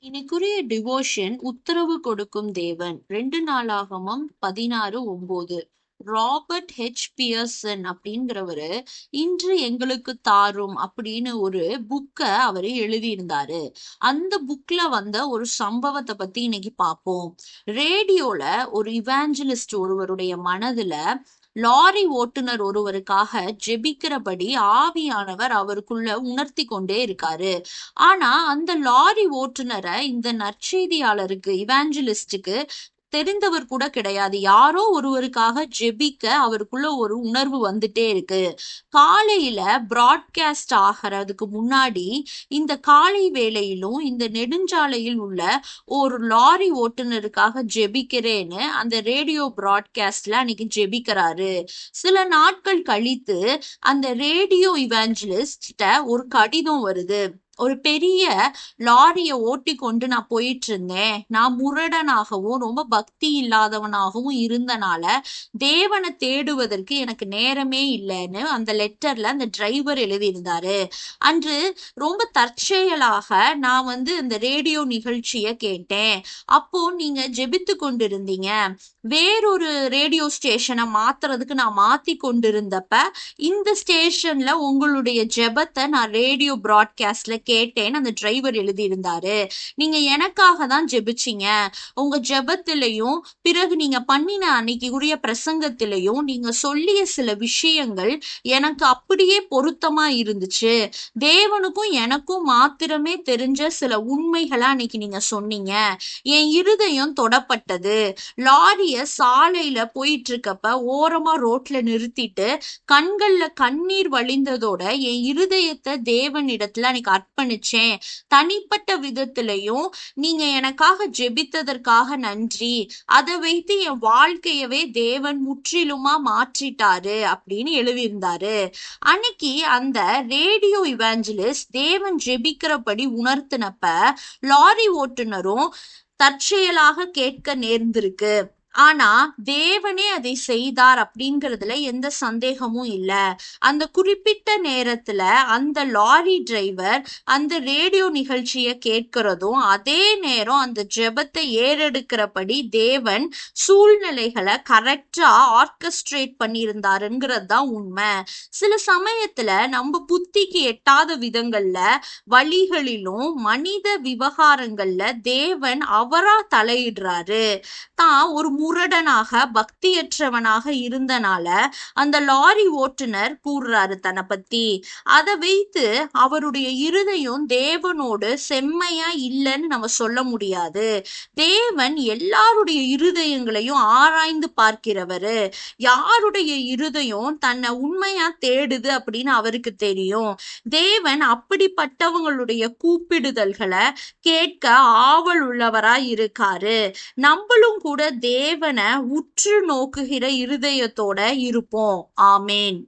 இன்னைக்குரிய devotion உத்தரவு கொடுக்கும் தேவன் 2 நாளாகமம் 16:9. ராபர்ட் ஹெச் பியர்சன் அப்படிங்கிறவரு இன்று எங்களுக்கு தாரும் அப்படின்னு ஒரு புக்க அவரு எழுதியிருந்தாரு. அந்த புக்ல வந்த ஒரு சம்பவத்தை பத்தி இன்னைக்கு பார்ப்போம். ரேடியோல ஒரு இவாஞ்சலிஸ்ட் ஒருவருடைய மனதுல லாரி ஓட்டுநர் ஒருவருக்காக ஜெபிக்கிறபடி ஆவியானவர் அவருக்குள்ள உணர்த்தி கொண்டே இருக்காரு. ஆனா அந்த லாரி ஓட்டுநரை இந்த நற்செய்தியாளருக்கு இவாஞ்சலிஸ்டுக்கு தெரிந்தவர் கூட கிடையாது. யாரோ ஒருவருக்காக ஜெபிக்க அவருக்குள்ள ஒரு உணர்வு வந்துட்டே இருக்கு. காலையில பிராட்காஸ்ட் ஆகிறதுக்கு முன்னாடி இந்த காலை வேளையிலும் இந்த நெடுஞ்சாலையில் உள்ள ஒரு லாரி ஓட்டுநருக்காக ஜெபிக்கிறேன்னு அந்த ரேடியோ பிராட்காஸ்ட்ல அன்னைக்கு ஜெபிக்கிறாரு. சில நாட்கள் கழித்து அந்த ரேடியோ இவாஞ்சலிஸ்ட ஒரு கடிதம் வருது. ஒரு பெரிய லாரிய ஓட்டி கொண்டு நான் போயிட்டு இருந்தேன். நான் முரடனாகவும் ரொம்ப பக்தி இல்லாதவனாகவும் இருந்தனால தேவனை தேடுவதற்கு எனக்கு நேரமே இல்லைன்னு அந்த லெட்டர்ல அந்த டிரைவர் எழுதியிருந்தாரு. அன்று ரொம்ப தற்செயலாக நான் இந்த ரேடியோ நிகழ்ச்சிய கேட்டேன். அப்போ நீங்க ஜெபித்து கொண்டிருந்தீங்க. வேறொரு ரேடியோ ஸ்டேஷனை மாத்துறதுக்கு நான் மாத்தி கொண்டிருந்தப்ப இந்த ஸ்டேஷன்ல உங்களுடைய ஜெபத்தை நான் ரேடியோ பிராட்காஸ்ட்ல கேட்டேன்னு அந்த டிரைவர் எழுதியிருந்தாரு. நீங்க எனக்காக தான் ஜெபிச்சீங்க. உங்க ஜெபத்திலையும் பிறகு நீங்க பண்ணின அன்னைக்கு உரிய பிரசங்கத்திலையும் நீங்க சொல்லிய சில விஷயங்கள் எனக்கு அப்படியே பொருத்தமா இருந்துச்சு. தேவனுக்கும் எனக்கும் மாத்திரமே தெரிஞ்ச சில உண்மைகளை அன்னைக்கு நீங்க சொன்னீங்க. என் இருதயம் தொடப்பட்டது. லாரிய சாலையில போயிட்டு இருக்கப்ப ஓரமா ரோட்ல நிறுத்திட்டு கண்கள்ல கண்ணீர் வழிந்ததோட என் இருதயத்தை தேவனிடத்துல அன்னைக்கு அர்ப்பணிச்சேன். தனிப்பட்ட விதத்திலையும் நீங்க எனக்காக ஜெபித்ததற்காக நன்றி. அதை வைத்து என் வாழ்க்கையவே தேவன் முற்றிலுமா மாற்றிட்டாரு அப்படின்னு எழுதியிருந்தாரு. அன்னைக்கு அந்த ரேடியோ இவாஞ்சலிஸ்ட் தேவன் ஜெபிக்கிறபடி உணர்த்தினப்ப லாரி ஓட்டுநரும் தற்செயலாக கேட்க நேர்ந்திருக்கு. ஆனா தேவனே அதை செய்தார் அப்படிங்கிறதுல எந்த சந்தேகமும் இல்ல. அந்த குறிப்பிட்ட நேரத்துல அந்த லாரி டிரைவர் அந்த ரேடியோ நிகழ்ச்சிய கேட்கிறதும் அதே நேரம் அந்த ஜெபத்தை ஏறெடுக்கிறபடி தேவன் சூழ்நிலைகளை கரெக்டா ஆர்கஸ்ட்ரேட் பண்ணியிருந்தாருங்கிறது தான் உண்மை. சில சமயத்துல நம்ம புத்திக்கு எட்டாத விதங்கள்ல வழிகளிலும் மனித விவகாரங்கள்ல தேவன் அவரா தலையிடுறாரு. தான் ஒரு முரடனாக பக்தியற்றவனாக இருந்தனால அந்த லாரி ஓட்டுநர் கூறுறாரு தன்னை பத்தி. அதை வைத்து அவருடைய இருதயம் தேவனோடு செம்மையா இல்லைன்னு நம்ம சொல்ல முடியாது. தேவன் எல்லாருடைய இருதயங்களையும் ஆராய்ந்து பார்க்கிறவரு. யாருடைய இருதயம் தன்னை உண்மையா தேடுது அப்படின்னு அவருக்கு தெரியும். தேவன் அப்படிப்பட்டவங்களுடைய கூப்பிடுதல்களை கேட்க ஆவல் உள்ளவராய் இருக்காரு. நம்மளும் கூட தேவனை உற்று நோக்குகிற இருதயத்தோட இருப்போம். ஆமேன்.